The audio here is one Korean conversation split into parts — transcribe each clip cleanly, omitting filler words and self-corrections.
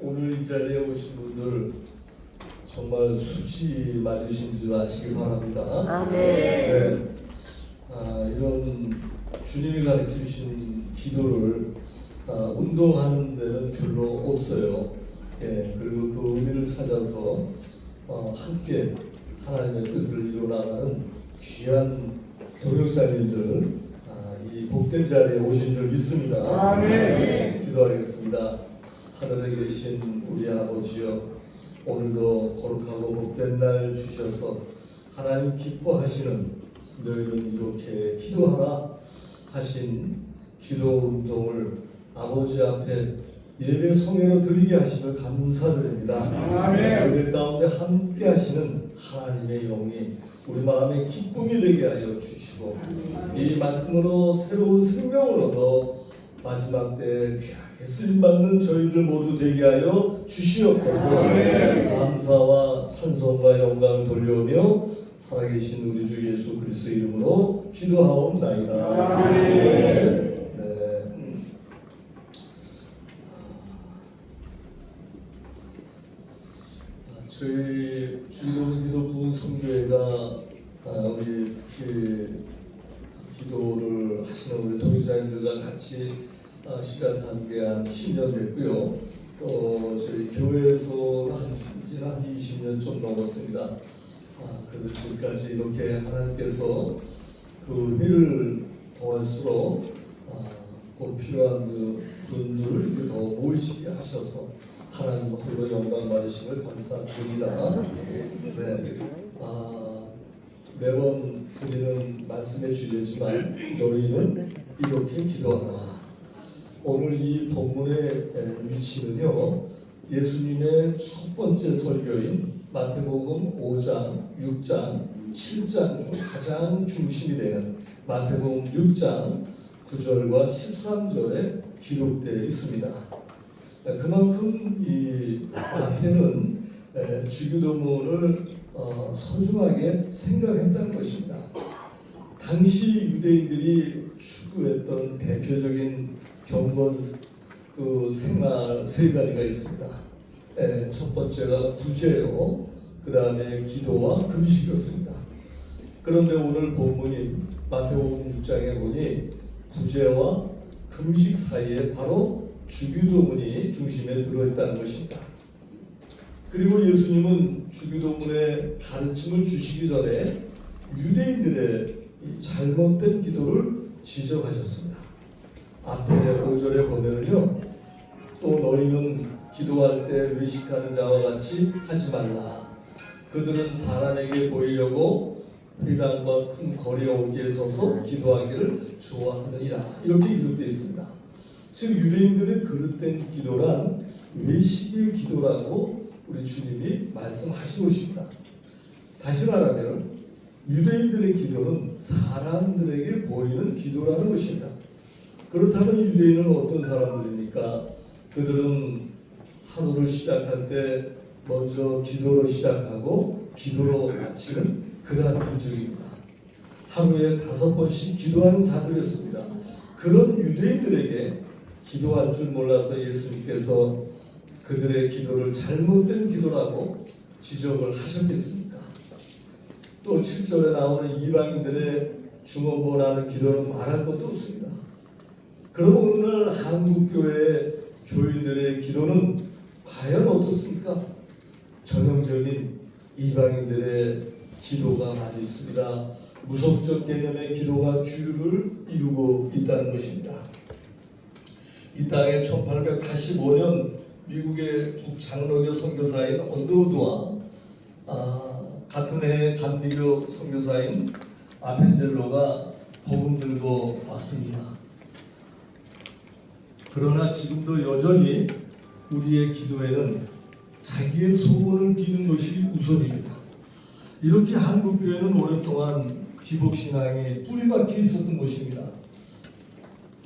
오늘 이 자리에 오신 분들 정말 수치 맞으신 줄 아시기 바랍니다. 아멘. 네. 이런 주님이 가르쳐 주신 기도를 운동하는 데는 별로 없어요. 예, 그리고 그 의미를 찾아서 함께 하나님의 뜻을 이루어나가는 귀한 동역자님들 이 복된 자리에 오신 줄 믿습니다. 아멘. 기도하겠습니다. 하늘에 계신 우리 아버지여, 오늘도 거룩하고 복된 날 주셔서 하나님 기뻐하시는 너희는 이렇게 기도하라 하신 기도 운동을 아버지 앞에 예배 성회로 드리게 하심을 감사드립니다. 아멘. 예배 가운데 함께 하시는 하나님의 영이 우리 마음에 기쁨이 되게 하여 주시고 이 말씀으로 새로운 생명을 얻어 마지막 때 귀하게 쓰임받는 저희들 모두 되게 하여 주시옵소서. 감사와 찬송과 영광을 돌려오며 살아계신 우리 주 예수 그리스도의 이름으로 기도하옵나이다. 네. 저희 주기도문 기도부 선교회가 우리 특히 기도를 하시는 우리 동역자님들과 같이 시작한 게 한 10년 됐고요. 또 저희 교회에서 한지는 한 20년 좀 넘었습니다. 그래도 지금까지 이렇게 하나님께서 그 회를 더할수록 꼭 필요한 그 분들을 이렇게 더 모이시게 하셔서 하나님 홀로 영광 받으심을 감사드립니다. 네. 매번 드리는 말씀의 주제지만 너희는 이렇게 기도하라. 오늘 이 본문의 위치는요, 예수님의 첫 번째 설교인 마태복음 5장, 6장, 7장 중 가장 중심이 되는 마태복음 6장 9절과 13절에 기록되어 있습니다. 그만큼 이 마태는 주기도문을 소중하게 생각했다는 것입니다. 당시 유대인들이 추구했던 대표적인 경건 그 생활 세 가지가 있습니다. 첫 번째가 구제요, 그 다음에 기도와 금식이었습니다. 그런데 오늘 본문인 마태복음 6장에 보니 구제와 금식 사이에 바로 주기도문이 중심에 들어있다는 것입니다. 그리고 예수님은 주기도문의 가르침을 주시기 전에 유대인들의 잘못된 기도를 지적하셨습니다. 앞에 5절에 보면요, 또 너희는 기도할 때 외식하는 자와 같이 하지 말라. 그들은 사람에게 보이려고 회당과 큰 거리에 오기에 서서 기도하기를 좋아하느니라. 이렇게 기록되어 있습니다. 즉 유대인들의 그릇된 기도란 외식의 기도라고 우리 주님이 말씀하시고 있습니다. 다시 말하면 유대인들의 기도는 사람들에게 보이는 기도라는 것입니다. 그렇다면 유대인은 어떤 사람들입니까? 그들은 하루를 시작할 때 먼저 기도로 시작하고 기도로 마치는 그러한 민족입니다. 하루에 5번씩 기도하는 자들이었습니다. 그런 유대인들에게 기도할 줄 몰라서 예수님께서 그들의 기도를 잘못된 기도라고 지적을 하셨겠습니까? 또 7절에 나오는 이방인들의 중언부언하는 기도는 말할 것도 없습니다. 그럼 오늘 한국교회 교인들의 기도는 과연 어떻습니까? 전형적인 이방인들의 기도가 많이 있습니다. 무속적 개념의 기도가 주류를 이루고 있다는 것입니다. 이 땅에 1885년 미국의 북장로교 선교사인 언더우드와 같은 해 감리교 선교사인 아펜젤로가 복음 들고 왔습니다. 그러나 지금도 여전히 우리의 기도에는 자기의 소원을 비는 것이 우선입니다. 이렇게 한국교회는 오랫동안 기복신앙이 뿌리박혀 있었던 것입니다.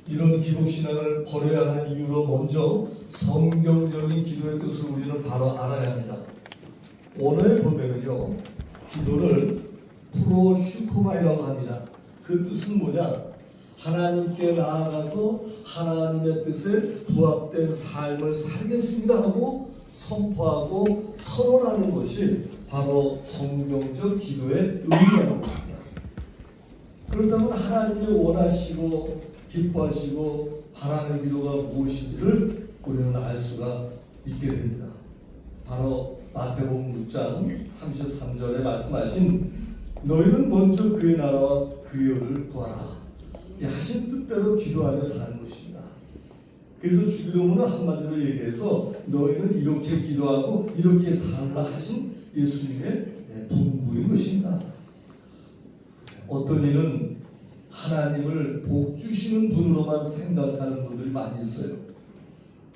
이런 기복신앙을 버려야 하는 이유로 먼저 성경적인 기도의 뜻을 우리는 바로 알아야 합니다. 오늘 보면은요, 기도를 프로슈코마이라고 합니다. 그 뜻은 뭐냐? 하나님께 나아가서 하나님의 뜻에 부합된 삶을 살겠습니다 하고 선포하고 선언하는 것이 바로 성경적 기도의 의미라는 것입니다. 그렇다면 하나님이 원하시고 기뻐하시고 바라는 기도가 무엇인지를 우리는 알 수가 있게 됩니다. 바로 마태복음 6장 33절에 말씀하신 너희는 먼저 그의 나라와 그의 의를 구하라 이 하신 뜻대로 기도하며 사는 것입니다. 그래서 주기도문은 한마디로 얘기해서 너희는 이렇게 기도하고 이렇게 살라 하신 예수님의 분부인 것입니다. 어떤 이는 하나님을 복 주시는 분으로만 생각하는 분들이 많이 있어요.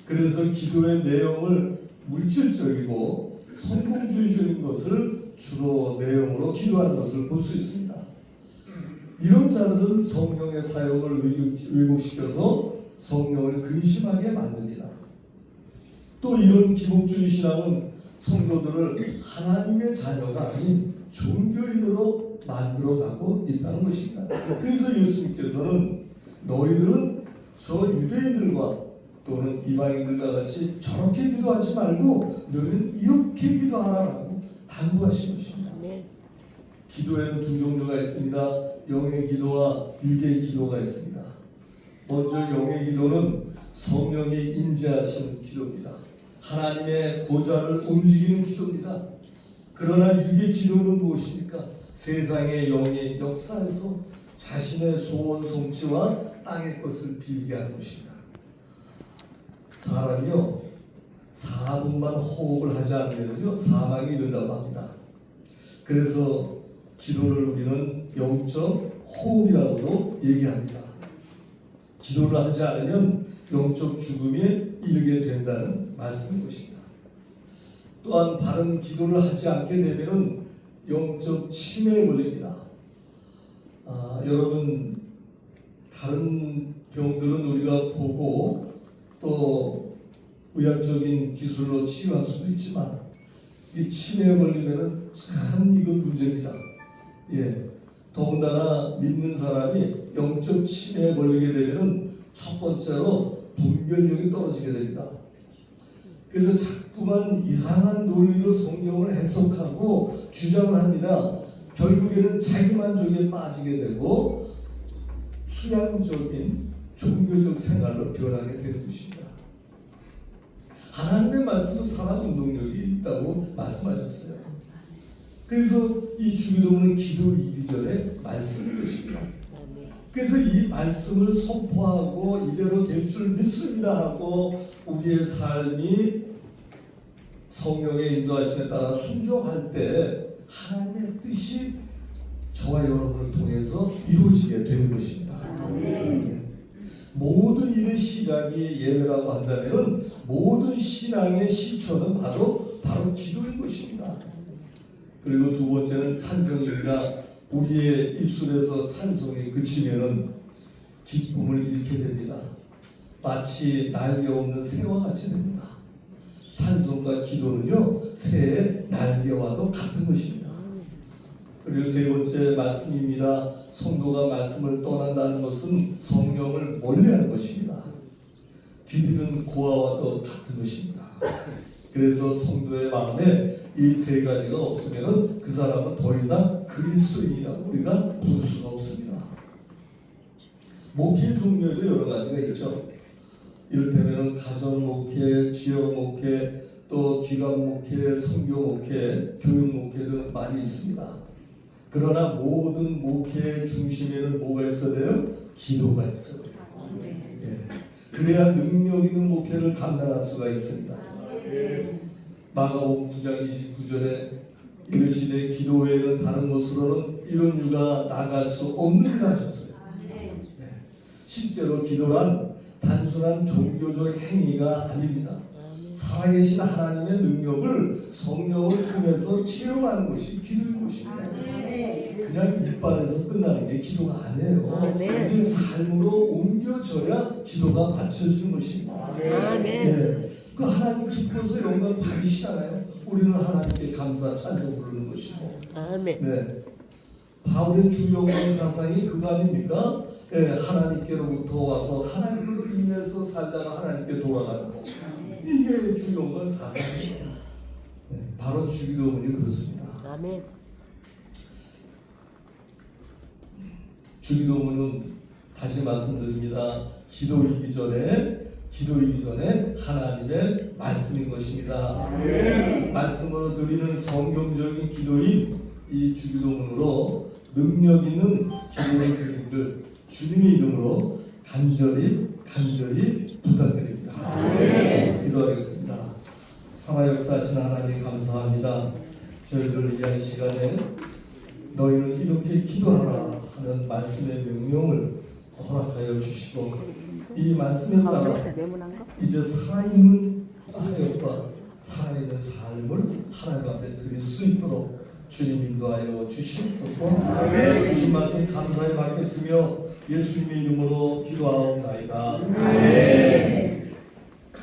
그래서 기도의 내용을 물질적이고 성공주의적인 것을 주로 내용으로 기도하는 것을 볼 수 있습니다. 이런 자들은 성령의 사역을 왜곡시켜서 성령을 근심하게 만듭니다. 또 이런 기복주의 신앙은 성도들을 하나님의 자녀가 아닌 종교인으로 만들어가고 있다는 것입니다. 그래서 예수님께서는 너희들은 저 유대인들과 또는 이방인들과 같이 저렇게 기도하지 말고 너희는 이렇게 기도하라고 당부하신 것입니다. 기도에는 두 종류가 있습니다. 영의 기도와 육의 기도가 있습니다. 먼저 영의 기도는 성령이 인자하시는 기도입니다. 하나님의 보좌를 움직이는 기도입니다. 그러나 육의 기도는 무엇입니까? 세상의 영의 역사에서 자신의 소원 성취와 땅의 것을 빌게 하는 것입니다. 사람이요 4분만 호흡을 하지 않으면요 사망이 이른다고 합니다. 그래서 기도를 우리는 영적 호흡이라고도 얘기합니다. 기도를 하지 않으면 영적 죽음에 이르게 된다는 말씀인 것입니다. 또한 바른 기도를 하지 않게 되면은 영적 치매에 걸립니다. 여러분 다른 병들은 우리가 보고 또 의학적인 기술로 치유할 수도 있지만 이 치매에 걸리면은 참 이건 문제입니다. 더군다나 믿는 사람이 영적 치매에 걸리게 되면은 첫 번째로 분별력이 떨어지게 됩니다. 그래서 자꾸만 이상한 논리로 성경을 해석하고 주장을 합니다. 결국에는 자기 만족에 빠지게 되고 수양적인 종교적 생활로 변하게 되는 것입니다. 하나님의 말씀은 살아 운동력이 있다고 말씀하셨어요. 그래서 이 주기도문은 기도 이전에 말씀인 것입니다. 그래서 이 말씀을 선포하고 이대로 될 줄 믿습니다 하고 우리의 삶이 성령의 인도하심에 따라 순종할 때 하나님의 뜻이 저와 여러분을 통해서 이루어지게 되는 것입니다. 모든 일의 시작이 예배라고 한다면 모든 신앙의 시초는 바로 기도인 것입니다. 그리고 두 번째는 찬송입니다. 우리의 입술에서 찬송이 그치면은 기쁨을 잃게 됩니다. 마치 날개 없는 새와 같이 됩니다. 찬송과 기도는요 새의 날개와도 같은 것입니다. 그리고 세 번째 말씀입니다. 성도가 말씀을 떠난다는 것은 성령을 멀리하는 것입니다. 길 잃은 고아와도 같은 것입니다. 그래서 성도의 마음에 이 세 가지가 없으면 그 사람은 더 이상 그리스도인이라고 우리가 부를 수가 없습니다. 목회 종류에도 여러 가지가 있죠. 이를테면 가정 목회, 지역 목회, 또 기관 목회, 선교 목회, 교육 목회 등 많이 있습니다. 그러나 모든 목회의 중심에는 뭐가 있어야 돼요? 기도가 있어야 돼요. 그래야 능력 있는 목회를 감당할 수가 있습니다. 마가복음 9장 29절에 이르시되 기도 외에는 다른 것으로는 이런 유가 나갈 수 없느니라 하셨어요. 실제로 기도란 단순한 종교적 행위가 아닙니다. 살아계신 하나님의 능력을 성령을 통해서 체험하는 것이 기도인 것입니다. 그냥 입안에서 끝나는 게 기도가 아니에요. 우리 삶으로 옮겨져야 기도가 받쳐지는 것입니다. 그 하나님 기뻐서 영광 받으시잖아요. 우리는 하나님께 감사 찬송 부르는 것이고. 바울의 주 영광 사상이 그거 아닙니까? 하나님께로부터 와서 하나님으로 인해서 살다가 하나님께 돌아가는 것. 이게 주요한 사상입니다. 바로 주기도문이 그렇습니다. 아멘. 주기도문은 다시 말씀드립니다. 기도이기 전에 하나님의 말씀인 것입니다. 말씀으로 드리는 성경적인 기도인 이 주기도문으로 능력 있는 기도를 드리기를 주님의 이름으로 간절히 부탁드립니다. 기도하겠습니다. 살아 역사하시는 하나님 감사합니다. 저희들 이한 시간에 너희는 이렇게 기도하라 하는 말씀의 명령을 허락하여 주시고 이 말씀에 따라 이제 살아있는 사역과 살아있는 삶을 하나님 앞에 드릴 수 있도록 주님 인도하여 주시옵소서. 주신 말씀 감사히 받겠으며 예수님의 이름으로 기도하옵나이다.